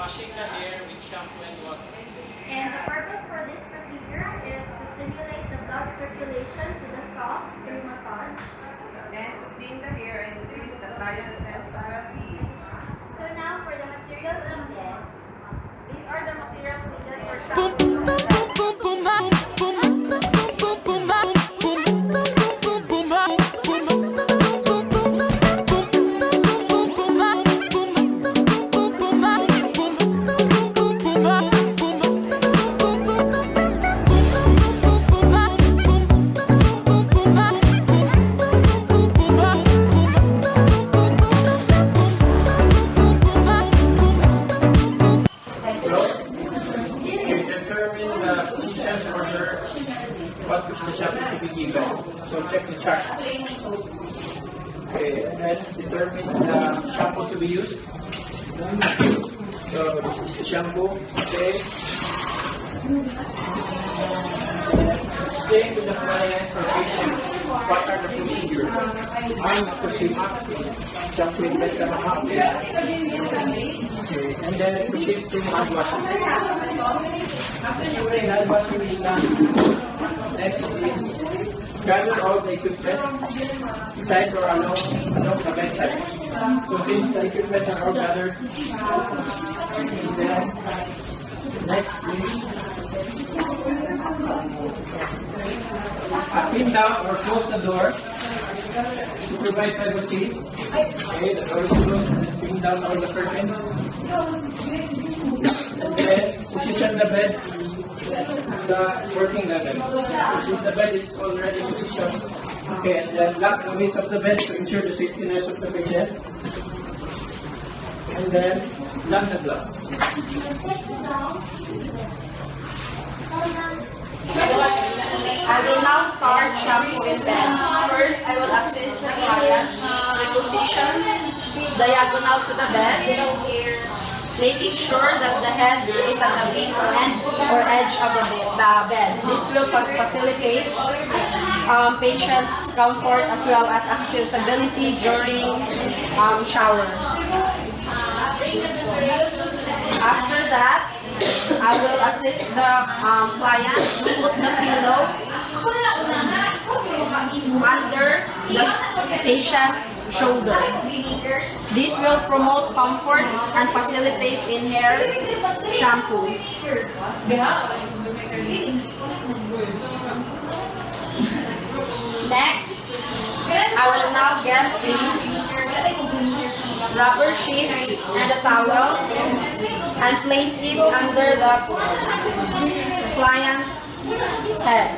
washing the hair with shampoo and water. And the purpose for this procedure is to stimulate the blood circulation to the scalp through massage. And to clean the hair and increase the client's sense of well-being. So now for the materials needed. These are the materials needed for shampoo. Determine the positions order what is the shampoo to be given. So check the chart. Okay, and then determine the shampoo to be used. So this is the shampoo. Okay. Explain to the client or patient what are the procedures. Ang procedure. Shampoo and better okay, and then proceed to hand washing. Assuming hand washing is done, next is gather all the equipment inside or along the bedside. So since the equipment are all gathered, and then next is pin down or close the door to provide privacy. Okay, the door is closed and pin down all the curtains. And then position the bed to the working level. Since the bed is already positioned, okay, and then lock the weights of the bed to ensure the safetyness of the patient. And then lock the gloves. I will now start shampoo in bed. First, I will assist the client reposition diagonal to the bed, making sure that the head is at the end or edge of the bed. This will facilitate patient's comfort as well as accessibility during shower. After that, I will assist the client to put the pillow under the patient's shoulder. This will promote comfort and facilitate in hair shampoo. Next, I will now get the rubber sheets and a towel and place it under the client's head.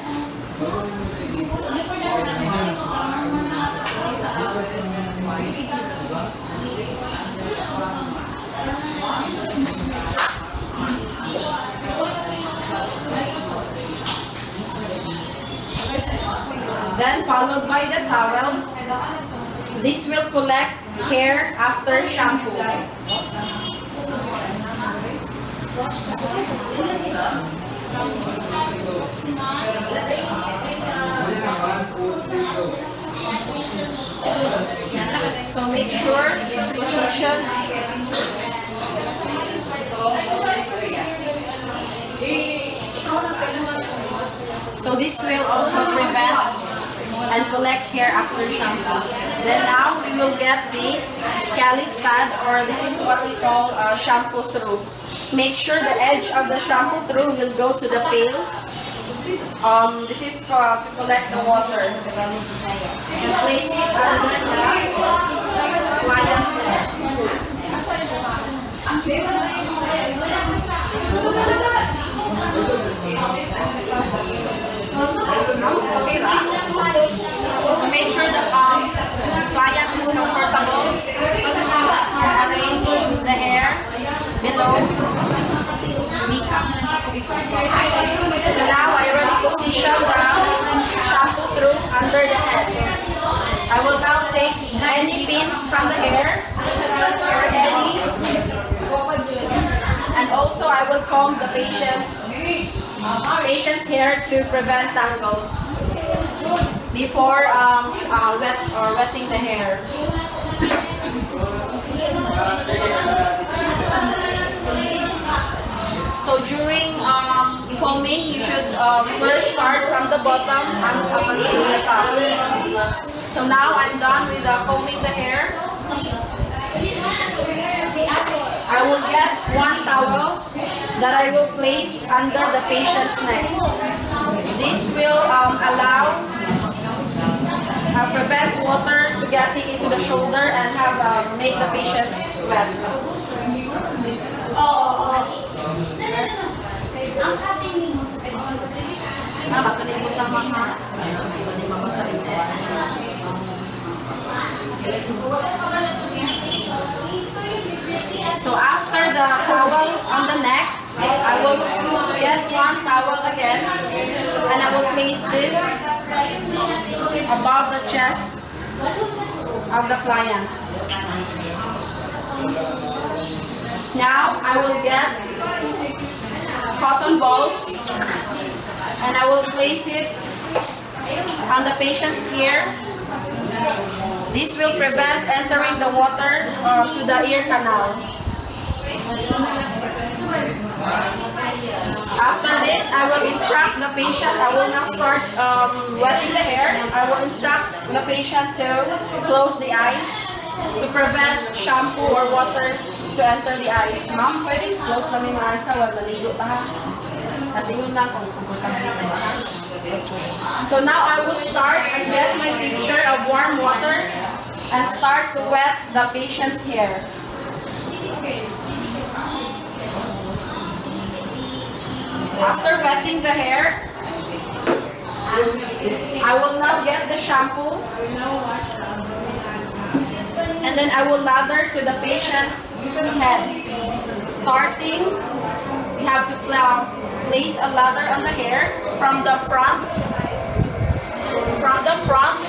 Then followed by the towel. This will collect hair after shampoo. So make sure it's positioned. So this will also prevent and collect hair after shampoo. Then now we will get the callus pad, or this is what we call shampoo through. Make sure the edge of the shampoo through will go to the pail. This is to collect the water. And place it under the client's head. To make sure the client is comfortable, arrange the hair below. So now I already positioned the shampoo through under the head. I will now take any pins from the hair, or and also I will comb the patient's hair to prevent tangles before wetting the hair. first start from the bottom and up until the top. So now I'm done with combing the hair. I will get one towel that I will place under the patient's neck. This will allow prevent water to getting into the shoulder and have make the patient wet. So after the towel on the neck, I will get one towel again and I will place this above the chest of the client. Now I will get cotton balls and I will place it on the patient's ear. This will prevent entering the water to the ear canal. After this, I will instruct the patient. I will now start wetting the hair. I will instruct the patient to close the eyes to prevent shampoo or water to enter the eyes. Ma'am, pwede close namin mga eyes. Wala naligo ta ha. Kasi yun lang kung komportable na. So now I will start and get my pitcher of warm water and start to wet the patient's hair. After wetting the hair, I will now get the shampoo and then I will lather to the patient's head. Starting, we have to place a lather on the hair from the front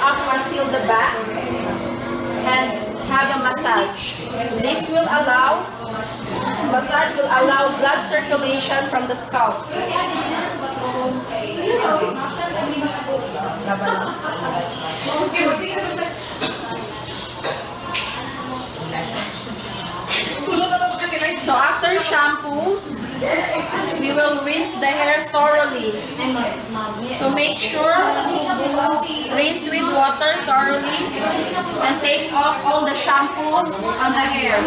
up until the back and have a massage. This will allow blood circulation from the scalp. So after shampoo, we will rinse the hair thoroughly. So make sure rinse with water thoroughly and take off all the shampoo on the hair.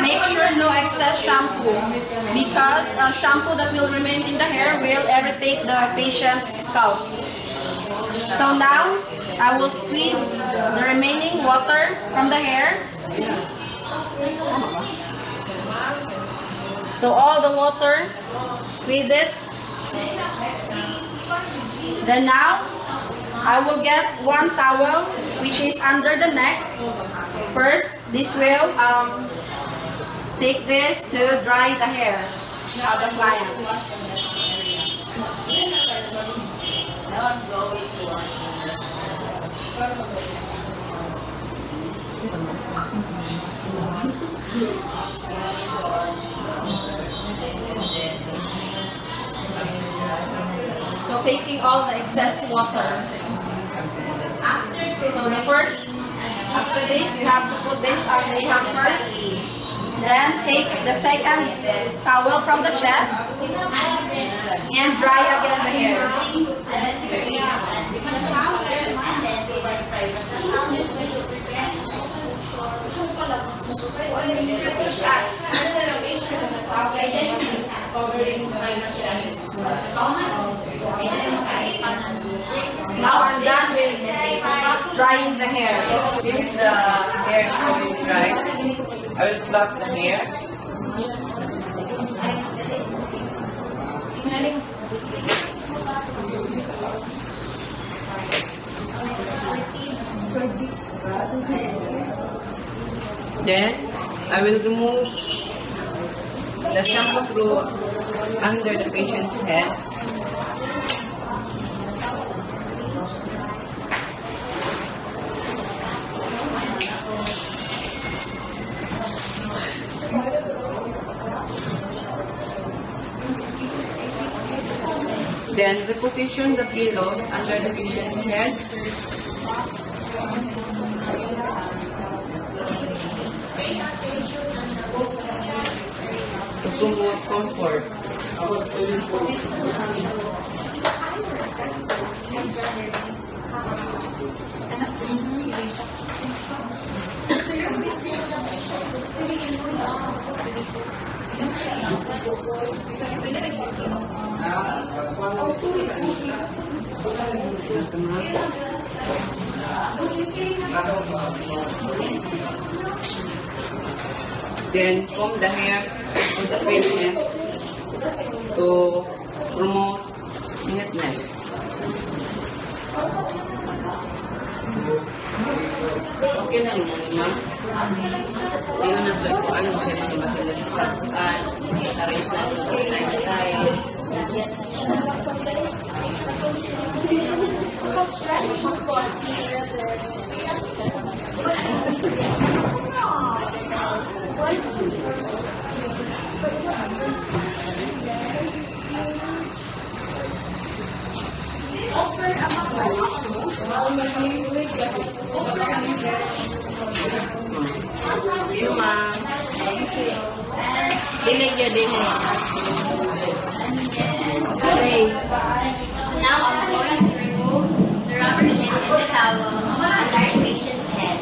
Make sure no excess shampoo because shampoo that will remain in the hair will irritate the patient's scalp. So now I will squeeze the remaining water from the hair. So all the water, squeeze it. Then now, I will get one towel which is under the neck. First, this will take this to dry the hair of the client. So taking all the excess water. So the first, after this, you have to put this on the hamper. Then take the second towel from the chest and dry again the hair. Now I'm done with drying the hair. Since the hair is already dry, I will fluff the hair. Then I will remove the shampoo through under the patient's head. Then reposition the pillows under the patient's head. To promote comfort. Then comb the hair of the patient to promote neatness. Okay na rin yan, ma'am. Hindi na nasa ito. Ano siya na yung masala sa statuan. Arrange na ito. Arrange na tayo. Yung ma'am. Dilig yun din eh. Okay. So now I'm going to remove the rubber sheet and the towel on our patient's head.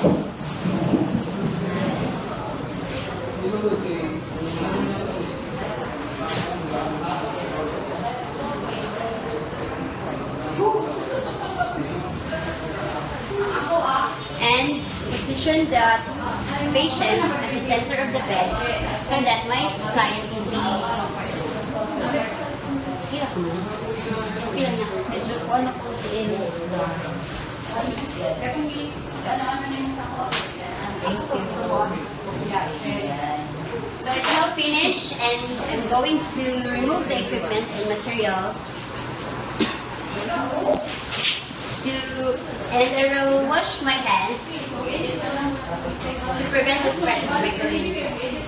And position the patient at the center of the bed so that my client will be hirap mo. Okay lang na. Medyo ano ko din. So it's now finished and I'm going to remove the equipment and materials and I will wash my hands to prevent the spread of microorganisms.